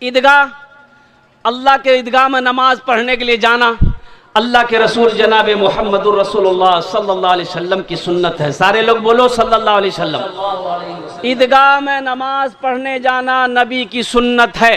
ईदगाह, अल्लाह के ईदगाह में नमाज पढ़ने के लिए जाना अल्लाह के रसूल जनाब मोहम्मदुर रसूलुल्लाह सल्लल्लाहु अलैहि वसल्लम की सुन्नत है। सारे लोग बोलो सल्लल्लाहु अलैहि वसल्लम। ईदगाह में नमाज पढ़ने जाना नबी की सुन्नत है।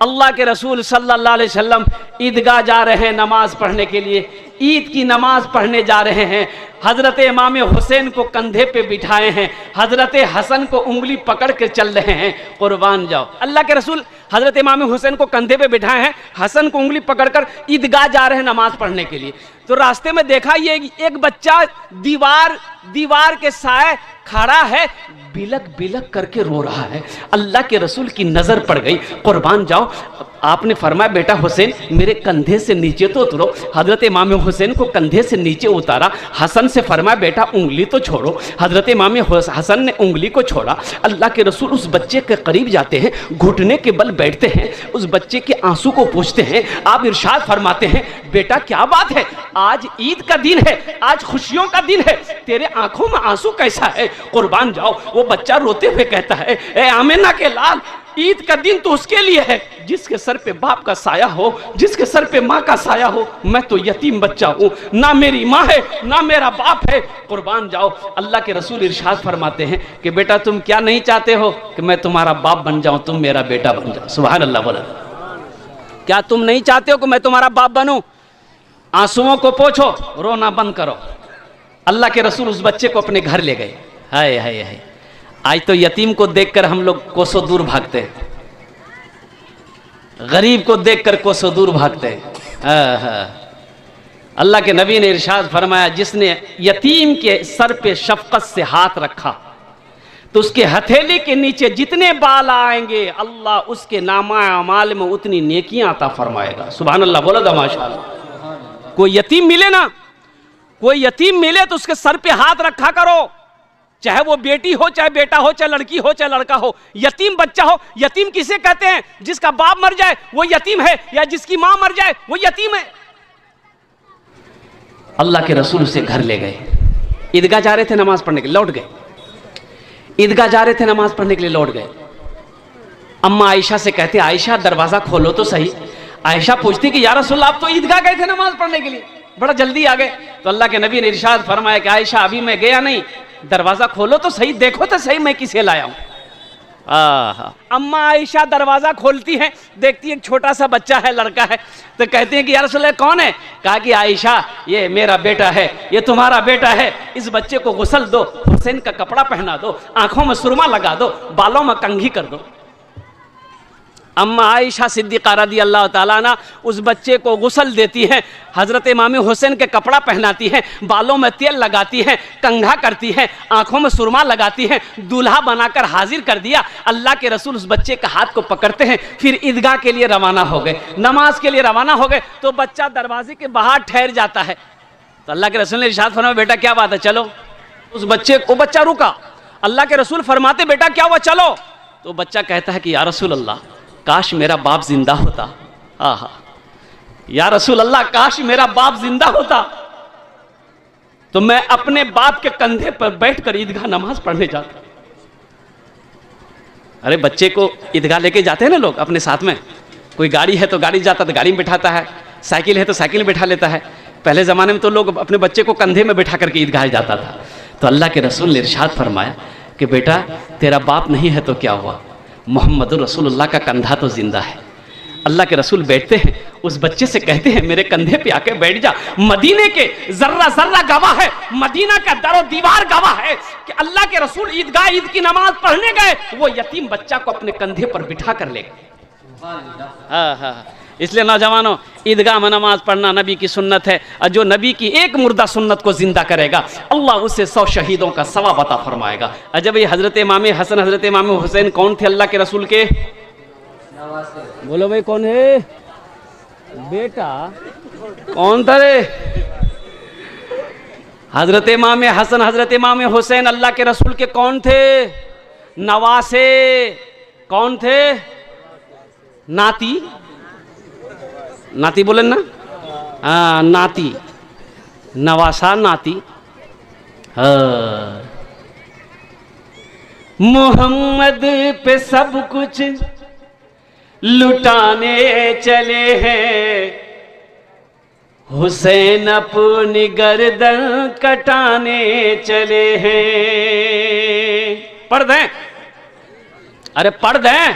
अल्लाह के रसूल सल्लल्लाहु अलैहि वसल्लम ईदगाह जा रहे हैं नमाज पढ़ने के लिए, ईद की नमाज पढ़ने जा रहे हैं। हज़रत इमाम हुसैन को कंधे पे बिठाए हैं, हज़रत हसन को उंगली पकड़ के चल रहे हैं। कुर्बान जाओ, अल्लाह के रसूल हज़रत इमाम हुसैन को कंधे पे बिठाए हैं, हसन को उंगली पकड़कर ईदगाह जा रहे हैं नमाज पढ़ने के लिए। तो रास्ते में देखा ये एक बच्चा दीवार के साए खड़ा है, बिलक बिलक करके रो रहा है। अल्लाह के रसूल की नज़र पड़ गई। कुर्बान जाओ, आपने फरमाया बेटा हुसैन मेरे कंधे से नीचे तो उतरो। हज़रत इमाम हुसैन को कंधे से नीचे उतारा। हसन से फरमाया बेटा उंगली तो छोड़ो। हज़रत इमाम हसन ने उंगली को छोड़ा। अल्लाह के रसूल उस बच्चे के करीब जाते हैं, घुटने के बल बैठते हैं, उस बच्चे के आंसू को पोंछते हैं। आप इरशाद फरमाते हैं बेटा क्या बात है, आज ईद का दिन है, आज खुशियों का दिन है, तेरे आंखों में आंसू कैसा है? कुर्बान जाओ, वो बच्चा रोते हुए कहता है ए आमिना के लाल, ईद का दिन तो उसके लिए है जिसके सर पे बाप का साया हो, जिसके सर पे माँ का साया हो। मैं तो यतीम बच्चा हूँ, ना मेरी माँ है ना मेरा बाप है। कुर्बान जाओ, अल्लाह के रसूल इरशाद फरमाते हैं कि बेटा तुम क्या नहीं चाहते हो कि मैं तुम्हारा बाप बन जाऊं, तुम मेरा बेटा बन जाओ। सुभान अल्लाह। बोला क्या तुम नहीं चाहते हो कि मैं तुम्हारा बाप बनूं? आंसुओं को पोंछो, रोना बंद करो। अल्लाह के रसूल उस बच्चे को अपने घर ले गए। हाय हाय हाय, आज तो यतीम को देखकर हम लोग कोसों दूर भागते हैं, गरीब को देखकर कोसों दूर भागते हैं। अल्लाह के नबी ने इरशाद फरमाया जिसने यतीम के सर पे शफकत से हाथ रखा तो उसके हथेली के नीचे जितने बाल आएंगे अल्लाह उसके नामा अमाल में उतनी नेकियां अता फरमाएगा। सुभान अल्लाह। बोला था माशाअल्लाह। कोई यतीम मिले ना, कोई यतीम मिले तो उसके सर पे हाथ रखा करो, चाहे वो बेटी हो, चाहे बेटा हो, चाहे लड़की हो, चाहे लड़का हो। यतीम बच्चा हो, यतीम किसे कहते हैं? जिसका बाप मर जाए वो यतीम है, या जिसकी मां मर जाए वो यतीम है। अल्लाह के रसूल उसे घर ले गए। ईदगाह जा रहे थे नमाज पढ़ने के लिए, लौट गए। ईदगाह जा रहे थे नमाज पढ़ने के लिए, लौट गए। अम्मा आयशा से कहते आयशा दरवाजा खोलो तो सही। आयशा पूछती कि या रसूल आप तो ईदगाह गए थे नमाज पढ़ने के लिए, बड़ा जल्दी आ गए। तो अल्लाह के नबी ने इरशाद फरमाया कि आयशा अभी मैं गया नहीं, दरवाजा खोलो तो सही, देखो तो सही मैं किसे लाया हूं। अम्मा आयशा दरवाजा खोलती हैं, देखती है एक छोटा सा बच्चा है, लड़का है। तो कहते हैं कि या रसूल अल्लाह कौन है? कहा कि आयशा ये मेरा बेटा है, ये तुम्हारा बेटा है, इस बच्चे को गुस्ल दो, हुसैन का कपड़ा पहना दो, आंखों में सुरमा लगा दो, बालों में कंघी कर दो। अम्मा आयशा सिद्दीक़ा रज़ी अल्लाह ताला अन्हा उस बच्चे को गुस्ल देती हैं, हज़रत इमाम हुसैन के कपड़ा पहनाती हैं, बालों में तेल लगाती हैं, कंघा करती हैं, आंखों में सुरमा लगाती हैं, दूल्हा बनाकर हाजिर कर दिया। अल्लाह के रसूल उस बच्चे का हाथ को पकड़ते हैं, फिर ईदगाह के लिए रवाना हो गए, नमाज के लिए रवाना हो गए। तो बच्चा दरवाजे के बाहर ठहर जाता है। तो अल्लाह के रसूल ने इरशाद फरमाया बेटा क्या बात है, चलो। उस बच्चे को, बच्चा रुका। अल्लाह के रसूल फरमाते बेटा क्या हुआ, चलो। तो बच्चा कहता है कि या रसूल अल्लाह काश मेरा बाप जिंदा होता। आहा, या रसूल अल्लाह काश मेरा बाप जिंदा होता तो मैं अपने बाप के कंधे पर बैठकर ईदगाह नमाज पढ़ने जाता। अरे बच्चे को ईदगाह लेके जाते हैं ना लोग अपने साथ में, कोई गाड़ी है तो गाड़ी जाता तो गाड़ी में बिठाता है, साइकिल है तो साइकिल में बिठा लेता है। पहले ज़माने में तो लोग अपने बच्चे को कंधे में बिठा करके ईदगाह जाता था। तो अल्लाह के रसूल ने इरशाद फरमाया कि बेटा तेरा बाप नहीं है तो क्या हुआ, मोहम्मद रसूलुल्लाह का कंधा तो जिंदा है। अल्लाह के रसूल बैठते हैं, उस बच्चे से कहते हैं मेरे कंधे पे आके बैठ जा। मदीने के जर्रा जर्रा गवाह है, मदीना का दरो दीवार गवाह है कि अल्लाह के रसूल ईदगाह ईद की नमाज पढ़ने गए, वो यतीम बच्चा को अपने कंधे पर बिठा कर ले गए। इसलिए नौजवानों, ईदगाह में नमाज पढ़ना नबी की सुन्नत है, और जो नबी की एक मुर्दा सुन्नत को जिंदा करेगा अल्लाह उसे 100 शहीदों का सवाब अता फरमाएगा। अजब ये हजरत इमाम हसन हजरत इमाम हुसैन कौन थे अल्लाह के रसूल के? बोलो भाई कौन है? बेटा कौन था रे? हजरत इमाम हसन हजरत इमाम हुसैन अल्लाह के रसूल के कौन थे? नवासे। कौन थे? नाती। नाती बोले ना, हाँ नाती, नवासा नाती। मोहम्मद पे सब कुछ लुटाने चले हैं, हुसैन अपनी गर्दन कटाने चले हैं। पढ़ दें, अरे पढ़ दें।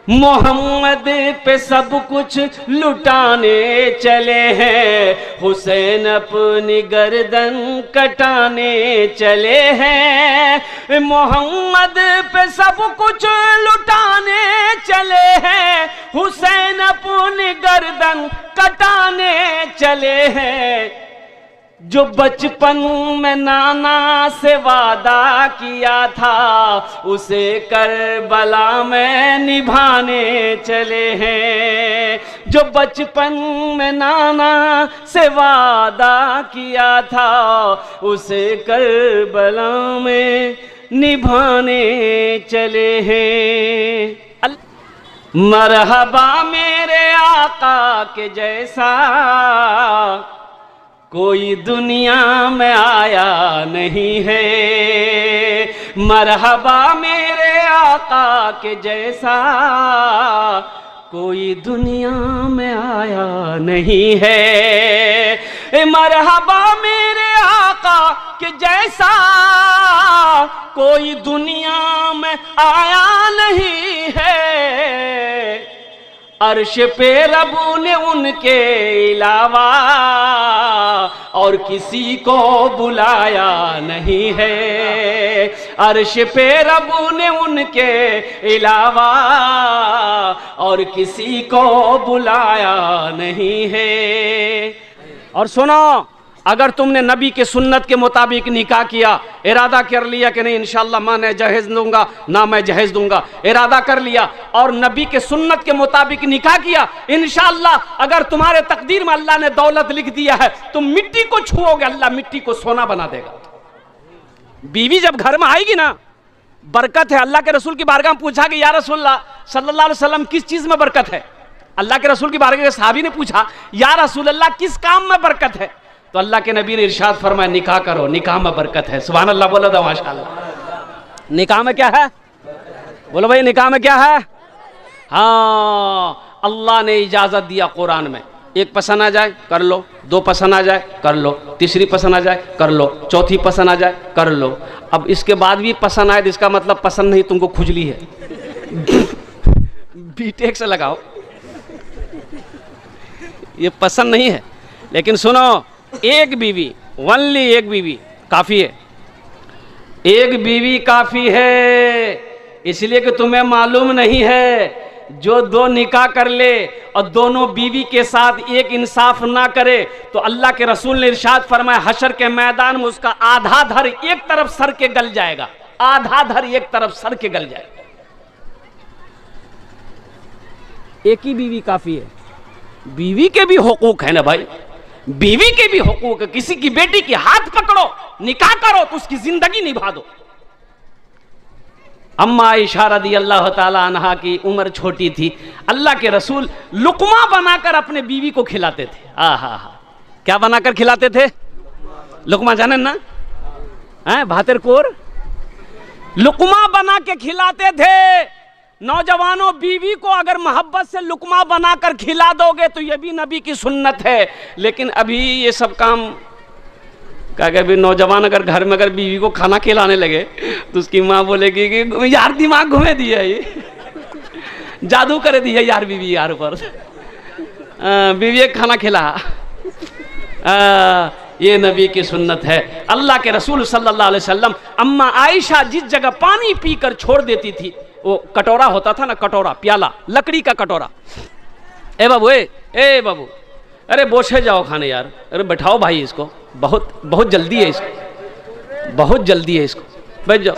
मोहम्मद पे सब कुछ लुटाने चले हैं, हुसैन अपनी गर्दन कटाने चले हैं। मोहम्मद पे सब कुछ लुटाने चले हैं, हुसैन अपनी गर्दन कटाने चले हैं। जो बचपन में नाना से वादा किया था, उसे करबला में निभाने चले हैं। जो बचपन में नाना से वादा किया था, उसे करबला में निभाने चले हैं। मरहबा मेरे आका के जैसा कोई दुनिया में आया नहीं है। मरहबा मेरे आका के जैसा कोई दुनिया में आया नहीं है। मरहबा मेरे आका के जैसा कोई दुनिया में आया नहीं है। अर्श पे रबू ने उनके अलावा और किसी को बुलाया नहीं है। अर्श पे रबू ने उनके अलावा और किसी को बुलाया नहीं है। और सुनो, अगर तुमने नबी के सुन्नत के मुताबिक निकाह किया, इरादा कर लिया कि नहीं इंशाअल्लाह मां ने जहेज दूंगा ना मैं जहेज दूंगा, इरादा कर लिया और नबी के सुन्नत के मुताबिक निकाह किया, इंशाअल्लाह अगर तुम्हारे तकदीर में अल्लाह ने दौलत लिख दिया है, तुम मिट्टी को छुओगे, अल्लाह मिट्टी को सोना बना देगा। बीवी जब घर में आएगी ना, बरकत है। अल्लाह के रसूल की बारगाह में पूछा कि या रसूलल्लाह सल्लल्लाहु अलैहि वसल्लम किस चीज में बरकत है? अल्लाह के रसूल की बारगाह के सहाबी ने पूछा या रसूलल्लाह किस काम में बरकत है? तो अल्लाह के नबी ने इरशाद फरमाया निकाह करो, निकाह में बरकत है। सुभान अल्लाह बोलो तो माशाअल्लाह। निकाह में क्या है? बोलो भाई निकाह में क्या है? हाँ, अल्लाह ने इजाजत दिया कुरान में, एक पसंद आ जाए कर लो, दो पसंद आ जाए कर लो, तीसरी पसंद आ जाए कर लो, चौथी पसंद आ जाए कर लो। अब इसके बाद भी पसंद आए तो इसका मतलब पसंद नहीं, तुमको खुजली है। बीटेक से लगाओ, ये पसंद नहीं है। लेकिन सुनो, एक बीवी, ओनली एक बीवी काफी है। एक बीवी काफी है, इसलिए कि तुम्हें मालूम नहीं है, जो दो निकाह कर ले और दोनों बीवी के साथ एक इंसाफ ना करे तो अल्लाह के रसूल ने इरशाद फरमाया हशर के मैदान में उसका आधा धर एक तरफ सर के गल जाएगा, आधा धर एक तरफ सर के गल जाएगा। एक ही बीवी काफी है। बीवी के भी हुकूक है ना भाई, बीवी के भी हुकूक है। किसी की बेटी की हाथ पकड़ो, निकाह करो तो उसकी जिंदगी निभा दो। अम्मा आयशा रज़ियल्लाहु ताला अन्हा की उम्र छोटी थी, अल्लाह के रसूल लुकमा बनाकर अपने बीवी को खिलाते थे। आहा, क्या बनाकर खिलाते थे? लुकमा जाने ना, भातर कोर लुकमा बना के खिलाते थे। नौजवानों, बीवी को अगर मोहब्बत से लुकमा बनाकर खिला दोगे तो यह भी नबी की सुन्नत है। लेकिन अभी ये सब काम क्या कहते, नौजवान अगर घर में अगर बीवी को खाना खिलाने लगे तो उसकी माँ बोलेगी कि यार दिमाग घुमे दिया, ये जादू कर दिया यार बीवी यार पर, बीवी खाना खिला। ये नबी की सुन्नत है। अल्लाह के रसूल सल्लल्लाहु अलैहि वसल्लम अम्मा आयशा जिस जगह पानी पीकर छोड़ देती थी, वो कटोरा होता था ना, कटोरा, प्याला, लकड़ी का कटोरा। ए बाबू, ए बाबू, अरे बोछे जाओ खाने यार, अरे बैठाओ भाई इसको, बहुत बहुत जल्दी है इसको, बहुत जल्दी है इसको, बैठ जाओ।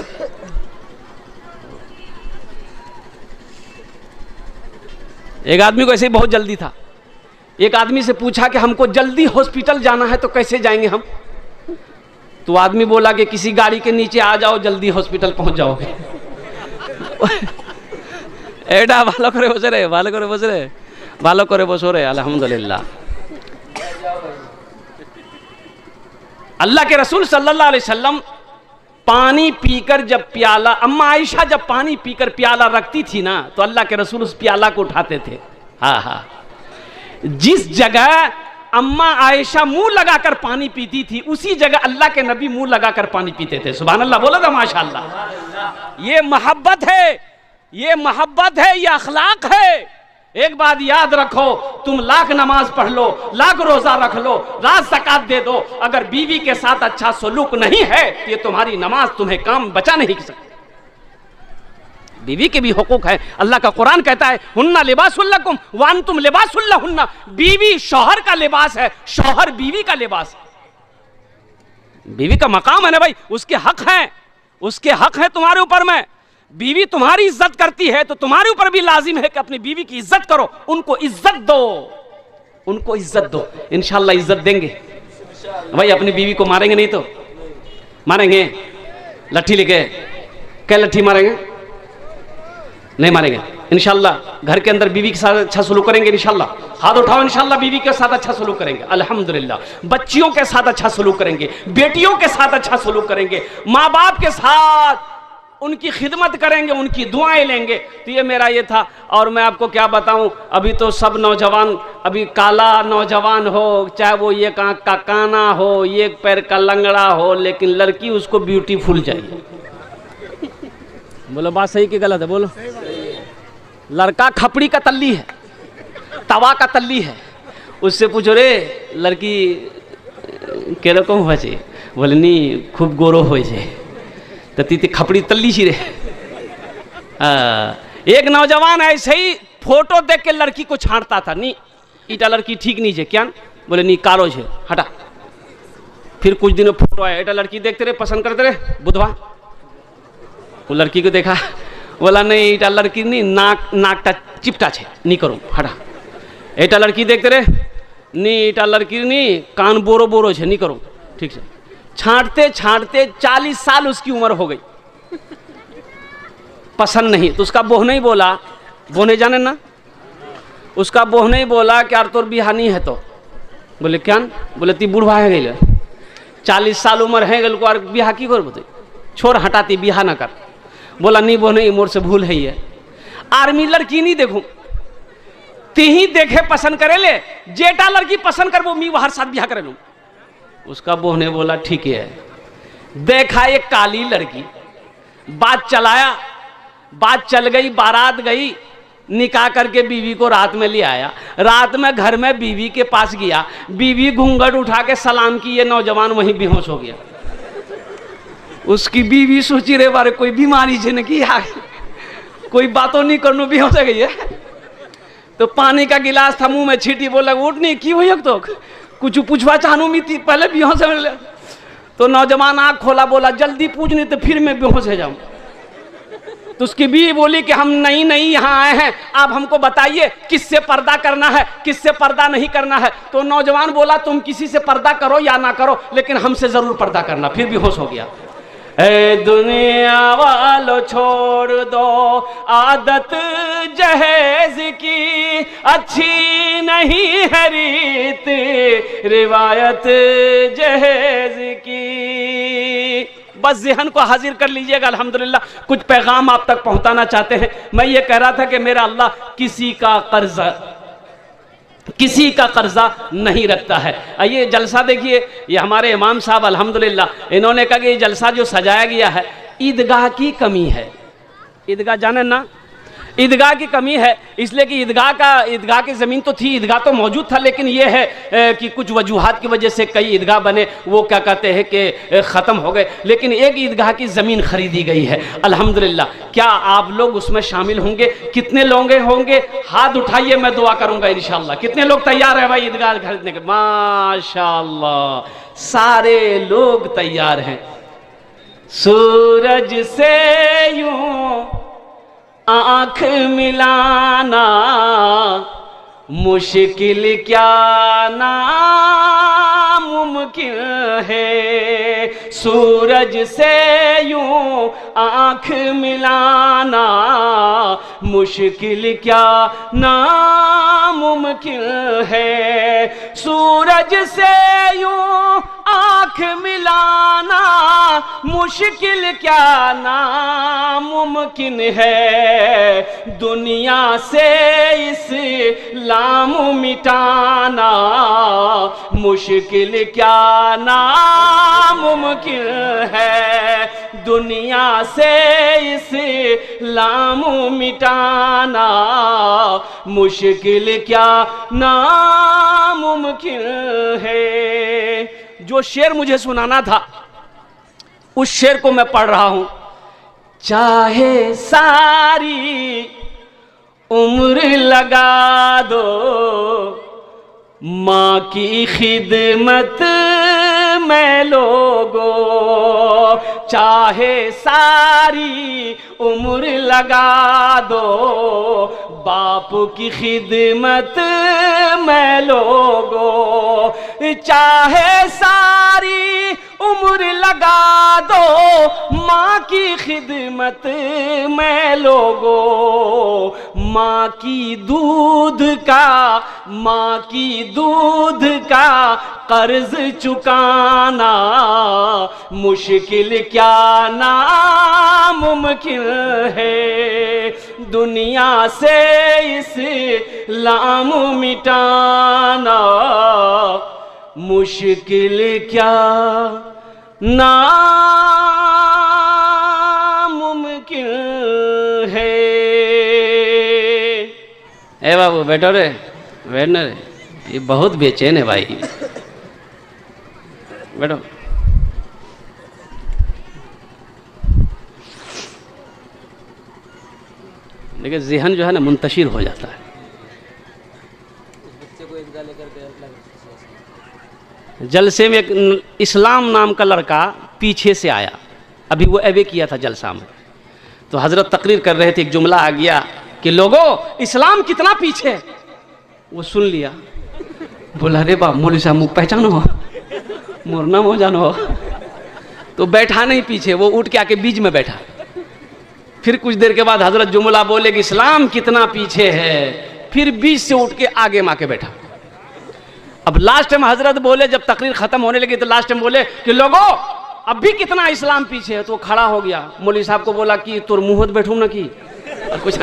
एक आदमी को ऐसे ही बहुत जल्दी था। एक आदमी से पूछा कि हमको जल्दी हॉस्पिटल जाना है तो कैसे जाएंगे हम? तो आदमी बोला कि किसी गाड़ी के नीचे आ जाओ, जल्दी हॉस्पिटल पहुंच जाओगे। एडा ভালো করে বসে রে, ভালো করে বসে রে, ভালো করে বসো রে, अल्हम्दुलिल्लाह। अल्लाह के रसूल सल्लल्लाहु अलैहि वसल्लम पानी पीकर जब प्याला, अम्मा आयशा जब पानी पीकर प्याला रखती थी ना, तो अल्लाह के रसूल उस प्याला को उठाते थे। हाँ हाँ, जिस जगह अम्मा आयशा मुंह लगाकर पानी पीती थी, उसी जगह अल्लाह के नबी मुंह लगाकर पानी पीते थे। सुभान अल्लाह बोला था माशाअल्लाह। ये मोहब्बत है, ये मोहब्बत है, ये अखलाक है। एक बात याद रखो, तुम लाख नमाज पढ़ लो, लाख रोजा रख लो, रात ज़कात दे दो, अगर बीवी के साथ अच्छा सलूक नहीं है तो ये तुम्हारी नमाज तुम्हें काम बचा नहीं सकती। बीवी के भी हुकूक है। अल्लाह का कुरान कहता है, हुन्ना लिबासुल लकुम व अंतुम लिबासुल लहुन्ना। बीवी शौहर का लिबास है, शौहर बीवी का लिबास है। बीवी का मकाम है ना भाई, उसके हक हैं, उसके हक है तुम्हारे ऊपर में। बीवी तुम्हारी इज्जत करती है तो तुम्हारे ऊपर भी लाजिम है कि अपनी बीवी की इज्जत करो, उनको इज्जत दो, उनको इज्जत दो। इंशाअल्लाह इज्जत देंगे भाई। अपनी बीवी को मारेंगे नहीं तो मारेंगे, लट्ठी लेके। क्या लट्ठी मारेंगे? नहीं मारेंगे इंशाअल्लाह। घर के अंदर बीवी के साथ अच्छा सलूक करेंगे इंशाअल्लाह। हाथ उठाओ, इंशाअल्लाह बीवी के साथ अच्छा सलूक करेंगे अल्हम्दुलिल्लाह। बच्चियों के साथ अच्छा सलूक करेंगे, बेटियों के साथ अच्छा सलूक करेंगे, माँ बाप के साथ उनकी खिदमत करेंगे, उनकी दुआएं लेंगे। तो ये मेरा ये था। और मैं आपको क्या बताऊं, अभी तो सब नौजवान, अभी काला नौजवान हो, चाहे वो ये आँख का काना हो, ये पैर का लंगड़ा हो, लेकिन लड़की उसको ब्यूटीफुल चाहिए। बोलो बात सही कि गलत है? बोलो। लड़का खपड़ी का तल्ली है, तवा का तल्ली है, उससे पूछो रे लड़की के रकम हो चाहिए, बोले नहीं खूब गोरो हो जाए, तो तीती खपड़ी तल्ली सी रे। एक नौजवान ऐसे ही फोटो देख के लड़की को छांटता था, नहीं इटा लड़की ठीक नहीं है क्या, बोले नहीं कारो है, हटा। फिर कुछ दिनों फोटो आया, एटा लड़की देखते रहे, पसंद करते रहे, बुधवा वो लड़की को देखा, बोला नहीं इटा लड़की नहीं, नाकटा चिपटा है, नहीं करो, हटा। एटा लड़की देखते रहे, नहीं इटा लड़की नहीं, कान बोरो बोरो है, नहीं करो, ठीक है। छांटते छांटते 40 साल उसकी उम्र हो गई, पसंद नहीं। तो उसका बोह नहीं बोला, बोहने जाने ना, उसका बोह नहीं बोला कि यार तोर बिहानी है तो, बोले क्या, बोले ती बूढ़वा है गई, 40 साल उम्र है गल को, और बिहा की कर बोते, छोड़ हटाती बिहा ना कर। बोला नहीं बोह नहीं, मोर से भूल है ये। आर्मी लड़की नहीं देखूं, तीही देखे पसंद करे ले, जेटा लड़की पसंद कर वो मी हर साथ बिहा करे लूं। उसका बोह ने बोला ठीक है। देखा एक काली लड़की, बात चलाया, बात चल गई, बारात गई, निकाह करके बीवी को रात में ले आया। रात में घर में बीवी के पास गया, बीवी घूंघट उठा के सलाम की, ये नौजवान वहीं बेहोश हो गया। उसकी बीवी सोची रे बारे कोई बीमारी है न की, कोई बातों नहीं करनो, बेहोश हो गई है। तो पानी का गिलास था मुंह में, छीटी, बोला उठ नहीं की हुई तो कुछ पूछवा चाहूँ मी थी पहले बेहोश हो। तो नौजवान आँख खोला, बोला जल्दी पूछ नहीं तो फिर मैं बेहोश हो जाऊँ। तो उसकी बीवी बोली कि हम नहीं यहाँ आए हैं, आप हमको बताइए किससे पर्दा करना है, किससे पर्दा नहीं करना है। तो नौजवान बोला तुम किसी से पर्दा करो या ना करो, लेकिन हमसे जरूर पर्दा करना। फिर बेहोश हो गया। ए दुनिया वालों छोड़ दो आदत जहेज की, अच्छी नहीं है रीत रिवायत जहेज की। बस ज़हन को हाजिर कर लीजिएगा। अल्हम्दुलिल्लाह कुछ पैगाम आप तक पहुंचाना चाहते हैं। मैं ये कह रहा था कि मेरा अल्लाह किसी का कर्जा नहीं रखता है। ये जलसा देखिए, ये हमारे इमाम साहब अल्हम्दुलिल्लाह इन्होंने कहा कि ये जलसा जो सजाया गया है, ईदगाह की कमी है। ईदगाह जाने ना, ईदगाह की कमी है, इसलिए कि ईदगाह की ज़मीन तो थी, ईदगाह तो मौजूद था, लेकिन ये है कि कुछ वजूहात की वजह से कई ईदगाह बने, वो क्या कहते हैं कि ख़त्म हो गए। लेकिन एक ईदगाह की ज़मीन खरीदी गई है अल्हम्दुलिल्लाह। क्या आप लोग उसमें शामिल होंगे? कितने लोग होंगे? हाथ उठाइए, मैं दुआ करूँगा इंशाअल्लाह। कितने लोग तैयार है भाई ईदगाह खरीदने के? माशाअल्लाह, सारे लोग तैयार हैं। सूरज से यूं आँख मिलाना मुश्किल क्या नामुमकिन है, सूरज से यूं आँख मिलाना मुश्किल क्या नामुमकिन है, सूरज से यूं आँख मिलाना मुश्किल क्या नामुमकिन है, दुनिया से इस्लाम मिटाना मुश्किल क्या नामुमकिन है, दुनिया से इस्लाम मिटाना मुश्किल क्या नामुमकिन है। जो शेर मुझे सुनाना था उस शेर को मैं पढ़ रहा हूं। चाहे सारी उम्र लगा दो माँ की खिदमत में लोगो, चाहे सारी उम्र लगा दो बाप की खिदमत में लोगो, चाहे सारी उम्र लगा दो माँ की खिदमत में लोगो, माँ की दूध का कर्ज चुकाना मुश्किल क्या नामुमकिन है, दुनिया से इस्लाम मिटाना मुश्किल क्या नामुमकिन है। ए बाबू बैठो रे, बैठना रे, ये बहुत बेचैन है भाई, बैठो। देखिए ज़हन जो है ना मुंतशिर हो जाता है। जलसे में एक इस्लाम नाम का लड़का पीछे से आया, अभी वो एवे किया था जलसा में, तो हजरत तकरीर कर रहे थे, एक जुमला आ गया कि लोगों इस्लाम कितना पीछे। वो सुन लिया, बोला रे बाप मौलवी साहब मुख पहचानो, मोरना हो जानो, तो बैठा नहीं पीछे, वो उठ के आके बीच में बैठा। फिर कुछ देर के बाद हजरत जुमला बोले कि इस्लाम कितना पीछे है, फिर बीच से उठ के आगे माँ के बैठा। अब लास्ट टाइम हजरत बोले, जब तकरीर खत्म होने लगी तो लास्ट टाइम बोले कि लोगों अब भी कितना इस्लाम पीछे है, तो वो खड़ा हो गया। मौलवी साहब को बोला कि तोर मुँह बैठूं ना कि कुछ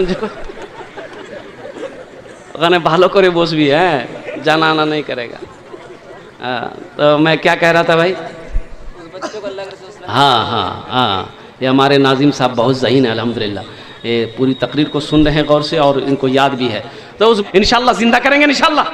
भालो करे बोस भी है, जाना आना नहीं करेगा। तो मैं क्या कह रहा था भाई, हाँ, ये हमारे नाजिम साहब बहुत ज़हीन है अल्हम्दुलिल्लाह, ये पूरी तकरीर को सुन रहे हैं गौर से और इनको याद भी है, तो उस इंशाल्लाह जिंदा करेंगे इंशाल्लाह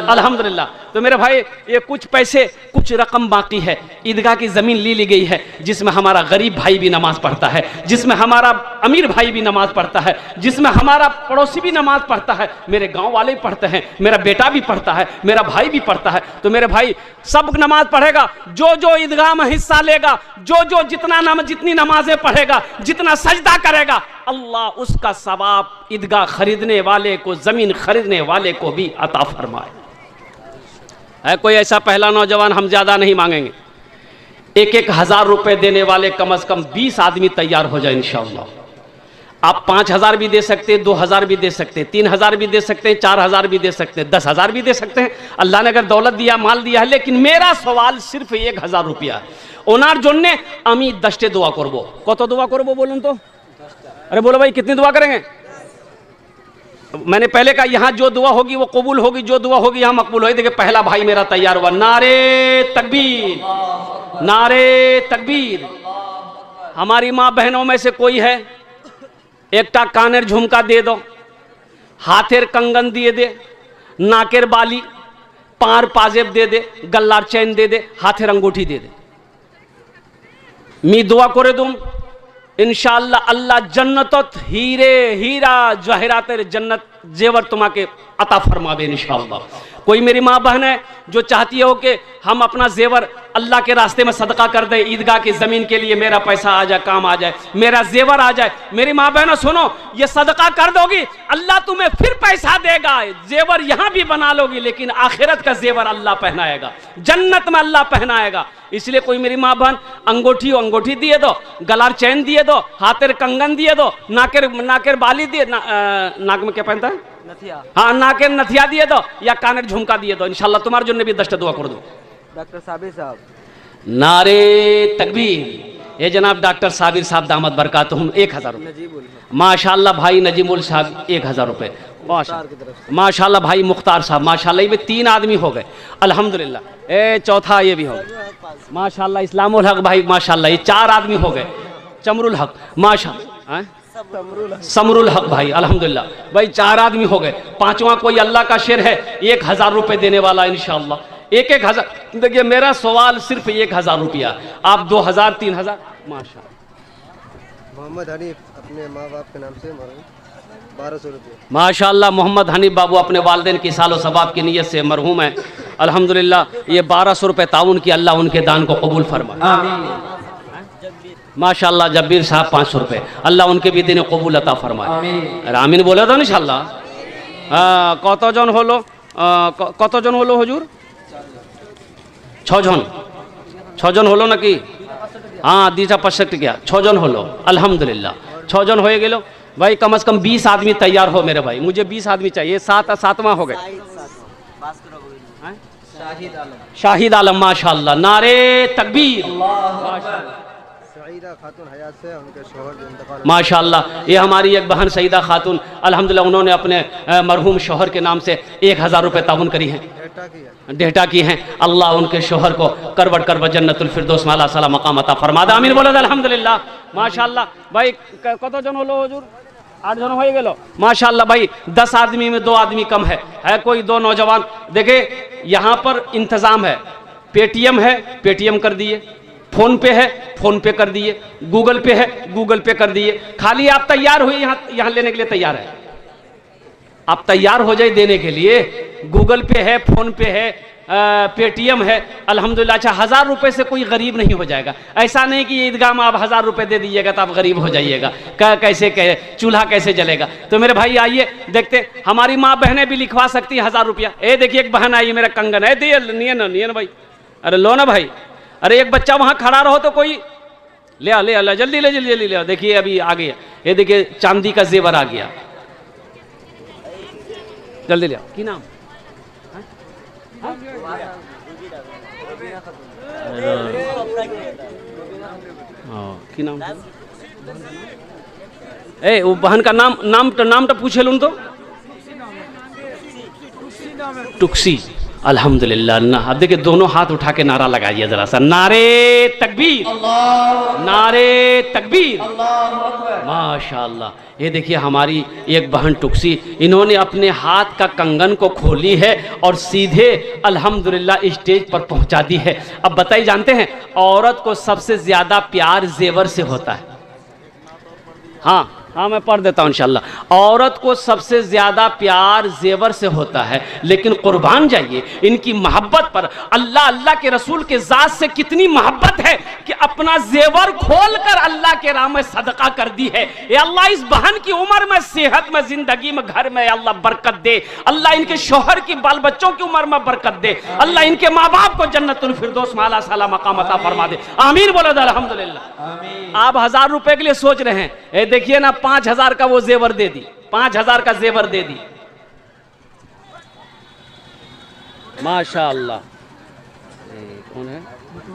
अल्हम्दुलिल्लाह। तो मेरे भाई ये कुछ पैसे कुछ रकम बाकी है, ईदगाह की ज़मीन ली गई है, जिसमें हमारा गरीब भाई भी नमाज़ पढ़ता है, जिसमें हमारा अमीर भाई भी नमाज़ पढ़ता है, जिसमें हमारा पड़ोसी भी नमाज़ पढ़ता है, मेरे गांव वाले भी पढ़ते हैं, मेरा बेटा भी पढ़ता है, मेरा भाई भी पढ़ता है। तो मेरे भाई सब नमाज पढ़ेगा, जो ईदगाह में हिस्सा लेगा, जो जितनी नमाजें पढ़ेगा, जितना सजदा करेगा, अल्लाह उसका सवाब ईदगाह खरीदने वाले को, ज़मीन खरीदने वाले को भी अता फरमाए। है कोई ऐसा पहला नौजवान, हम ज़्यादा नहीं मांगेंगे, 1,000 रुपए देने वाले कम से कम 20 आदमी तैयार हो जाए इंशाअल्लाह। आप 5,000 भी दे सकते हैं, 2,000 भी दे सकते हैं, 3,000 भी दे सकते हैं, 4,000 भी दे सकते हैं, 10,000 भी दे सकते हैं। अल्लाह ने अगर दौलत दिया, माल दिया है, लेकिन मेरा सवाल सिर्फ 1,000 रुपया है। ओनार जोन्ने अमी 10टे दुआ करबो। कत दुआ करबो बोलून तो? अरे बोलो भाई कितनी दुआ करेंगे? मैंने पहले कहा यहाँ जो दुआ होगी वो कबूल होगी, जो दुआ होगी यहाँ मकबूल होगी। देखिए पहला भाई मेरा तैयार हुआ, नारे तकबीर, नारे तकबीर। हमारी माँ बहनों में से कोई है, एकटा कानेर झुमका दे दो, हाथेर कंगन दिए दे, नाकेर बाली, पार पाजेब दे दे, गल्लार चैन दे दे, हाथेर अंगूठी दे दे। मी दुआ करे दूं इंशाअल्लाह अल्लाह जन्नतत हीरा जवाहरातेर जन्नत जेवर तुम्हारे अता फरमावे इंशाअल्लाह। कोई मेरी माँ बहन है जो चाहती हो कि हम अपना जेवर अल्लाह के रास्ते में सदका कर दे, ईदगाह की ज़मीन के लिए मेरा पैसा आ जाए, काम आ जाए, मेरा जेवर आ जाए। मेरी माँ बहनों सुनो, ये सदका कर दोगी अल्लाह तुम्हें फिर पैसा देगा, जेवर यहाँ भी बना लोगी लेकिन आखिरत का जेवर अल्लाह पहनाएगा, जन्नत में अल्लाह पहनाएगा। इसलिए कोई मेरी माँ बहन अंगूठी दिए दो, गलार चैन दिए दो, हाथेर कंगन दिए दो, नाकेर बाली दिए, नाक में क्या पहनता है, नथिया, हाँ नाकेर नथिया दिए दो या कानेर झुमका दिए दो। इंशाल्लाह तुम्हारे जो भी 10 दुआ कर दो। डॉक्टर साबिर साहब नारे तकबीर। ये जनाब डॉक्टर साबिर साहब दामद बरकातुहुम 1000 रुपये। माशाल्लाह भाई नजीमुल साहब 1000 रुपये। माशाल्लाह भाई मुख्तार साहब माशाल्लाह, ये भी 3 आदमी हो गए अल्हम्दुलिल्लाह। ए चौथा ये भी हो गए माशाल्लाह। इस्लामुल हक भाई माशाल्लाह, ये 4 आदमी हो गए। चमरुल हक माशाल्लाह, समरुल हक भाई अल्हम्दुलिल्लाह भाई 4 आदमी हो गए। 5वां कोई अल्लाह का शेर है 1000 रुपये देने वाला इंशाअल्लाह। 1-1000। देखिए मेरा सवाल सिर्फ 1000 रुपया, आप 2000 3000 माशाल्लाह। मोहम्मद हनीफ अपने माँ बाप के नाम से 1200 रुपये। माशाल्लाह मोहम्मद हनीफ बाबू अपने वालिदैन की सालो सबाब की नीयत से मरहूम है अल्हम्दुलिल्लाह। ये 1200 रुपये ताउन की, अल्लाह उनके दान को कबूल फरमाए आमीन। माशाल्लाह जब्बीर साहब 500 रुपये, अल्लाह उनके भी दिन कबूल अता फरमाए आमीन। बोले तो इंशाल्लाह। কতজন হলো কতজন হলো হুজুর? 6 জন। 6 জন হলো নাকি? हाँ 265 क्या 6 जन हो लो अल्हम्दुलिल्लाह। 6 जन हो गए भाई, कम से कम 20 आदमी तैयार हो मेरे भाई, मुझे 20 आदमी चाहिए। 7वां हो गए शाहिद आलम माशाल्लाह। नारे तकबीर। सईदा खातून हयात से उनके शोहर जो इंतकाल माशाल्लाह। ये हमारी एक बहन सईदा खातून अल्हम्दुलिल्लाह, उन्होंने अपने मरहूम शोहर के नाम से 1000 रुपये ताउन करी हैं, डेटा की हैं। अल्लाह उनके शोहर को करवट करवट जन्नतुल फिरदौस में अल्लाह सला मकाम अता फरमा दे आमीन। बोले अल्हम्दुलिल्लाह माशाल्लाह। भाई কতজন হলো হুজুর? 8 जन हो गए माशाल्लाह। भाई 10 आदमी में 2 आदमी कम है कोई 2 नौजवान। देखे यहाँ पर इंतजाम है, पेटीएम है पेटीएम कर दिए, फोन पे है फोन पे कर दिए, गूगल पे है गूगल पे कर दिए। खाली आप तैयार हुए यहाँ लेने के लिए तैयार है, आप तैयार हो जाए देने के लिए। गूगल पे है, फोन पे है, पेटीएम है अल्हम्दुलिल्लाह। अच्छा 1000 रुपये से कोई गरीब नहीं हो जाएगा। ऐसा नहीं कि ईदगाह में आप 1000 रुपये दे दीजिएगा तो आप गरीब हो जाइएगा, कैसे चूल्हा कैसे जलेगा। तो मेरे भाई आइए देखते, हमारी माँ बहनें भी लिखवा सकती हैं 1000 रुपया। ए देखिए एक बहन आई, मेरा कंगन है, दिए नियन भाई, अरे लो ना भाई। अरे एक बच्चा वहाँ खड़ा रहो तो कोई ले आ जल्दी ले आओ। देखिए अभी आ गया, ये देखिए चांदी का जेवर आ गया, जल्दी ले आओ। की नाम की नाम ए वो बहन का नाम तो पूछे लूँ तो टुक्सी अल्हम्दुलिल्लाह। ना अब देखिए दोनों हाथ उठा के नारा लगाइए जरा सा, नारे तकबीर नारे तकबीर माशाल्लाह। ये देखिए हमारी एक बहन टुक्सी, इन्होंने अपने हाथ का कंगन को खोली है और सीधे अल्हम्दुलिल्लाह स्टेज पर पहुंचा दी है। अब बताइए, जानते हैं औरत को सबसे ज्यादा प्यार जेवर से होता है। हाँ मैं पढ़ देता हूँ इंशाल्लाह। औरत को सबसे ज़्यादा प्यार जेवर से होता है, लेकिन कुर्बान जाइए इनकी मोहब्बत पर। अल्लाह के रसूल के ज़ात से कितनी मोहब्बत है कि अपना जेवर खोल कर अल्लाह के राह में सदका कर दी है। ये अल्लाह इस बहन की उम्र में, सेहत में, जिंदगी में, घर में अल्लाह बरकत दे। अल्लाह इनके शोहर की, बाल बच्चों की उम्र में बरकत दे। अल्लाह इनके माँ बाप को जन्नतुल फिरदौस में आला साला मकाम अता फरमा दे आमीन। बोले अल्हम्दुलिल्लाह। आप 1000 रुपए के लिए सोच रहे हैं, ये देखिए ना 5000 का वो जेवर दे दी, 5000 का जेवर दे दी माशाअल्लाह। कौन है?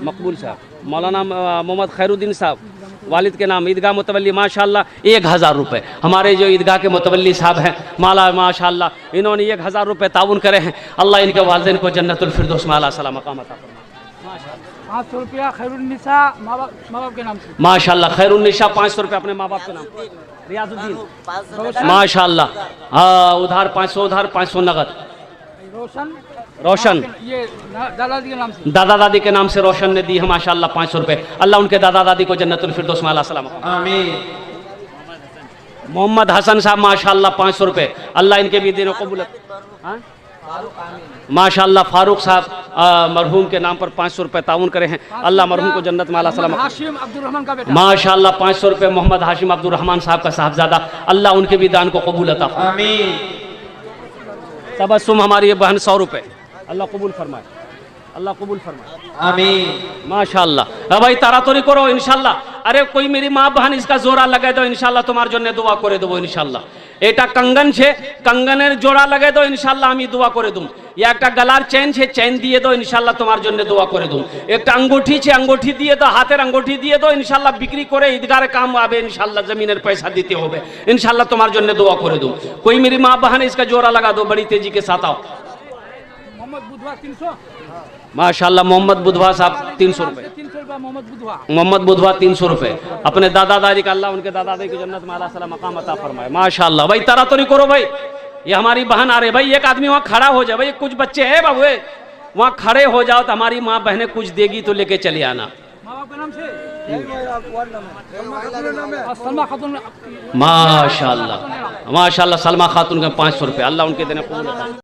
मकबूल साहब, मौलाना मोहम्मद खैरुद्दीन साहब, वालिद के नाम, ईदगाह मुतवल्ली माशाअल्लाह 1000 रुपये। हमारे जो ईदगाह के मुतवल्ली साहब हैं माशाअल्लाह, इन्होंने 1000 रुपये ताउन करे हैं। अल्लाह इनके वालिदैन को जन्नतुल फिरदौस में आला साला मकाम अता फरमाए। 500 रुपया खैरुन्निसा माँ बाप के नाम से माशाअल्लाह। खैरुन्निसा 500 रुपये अपने माँ बाप के नाम। रियाजुद्दीन माशाअल्लाह, हाँ उधार 500, उधार 500 नगद। रोशन ये दादाजी के नाम से, दादा दादी के नाम से रोशन ने दी है माशाअल्लाह 500 रुपये। अल्लाह उनके दादा दादी को जन्नतुल फिरदौस में आला सलाम आमीन। मोहम्मद हसन साहब माशाअल्लाह 500 रुपये। अल्लाह इनके भी दिनों कबूल माशाअल्लाह। फारूक साहब मरहूम के नाम पर 500 रुपये ताउन करे हैं। अल्लाह मरहूम को जन्नत में आला सलाम माशाअल्लाह। 500 रुपये मोहम्मद हाशिम अब्दुल रहमान साहब का साहबजादा, अल्लाह उनके भी दान को कबूल अता आमीन। तबस्सुम हमारी ये बहन 100 रुपये, अल्लाह कबूल फरमाए, अल्लाह कबूल फरमाए आमीन माशाअल्लाह। भाई तारातोरी करो इंशाल्लाह। अरे कोई मेरी माँ बहन इसका जोरा लगा दो इंशाल्लाह, तुम्हारे जो दुआ करे दो इंशाल्लाह। এটা कंगन छे कंगनेर जोड़ा लगे दो इंशाल्लाह আমি দোয়া করে দুম या একটা গলার চেন छे চেন দিয়ে দাও ইনশাআল্লাহ তোমার জন্য দোয়া করে দুম একটা अंगूठी छे अंगूठी দিয়ে দাও হাতের अंगूठी দিয়ে দাও ইনশাআল্লাহ বিক্রি করে ঈদগারে কাম आवे इंशाल्लाह जमीনের पैसा দিতে হবে इंशाल्लाह তোমার জন্য দোয়া করে দুম कोई मेरी मां बहन इसका जोड़ा लगा दो बड़ी तेजी के साथ आओ मोहम्मद बुधवा 300 माशाल्लाह मोहम्मद बुधवा साहब 300 रुपए 300 रुपया मोहम्मद बुधवा 300 रुपए अपने दादा दादी का अल्लाह उनके दादा दादी की जन्नत में अल्लाह सला मकाम अता फरमाए माशाल्लाह भाई तरातरी करो भाई ये हमारी बहन आ रहे भाई एक आदमी वहाँ खड़ा हो जाए भाई कुछ बच्चे हैं बाबू वहाँ खड़े हो जाओ तो हमारी माँ बहनें कुछ देगी तो लेके चले आना माँ बाप के नाम से सलमा खातून माशाल्लाह माशाल्लाह सलमा खातून का 500 रुपए अल्लाह उनके देने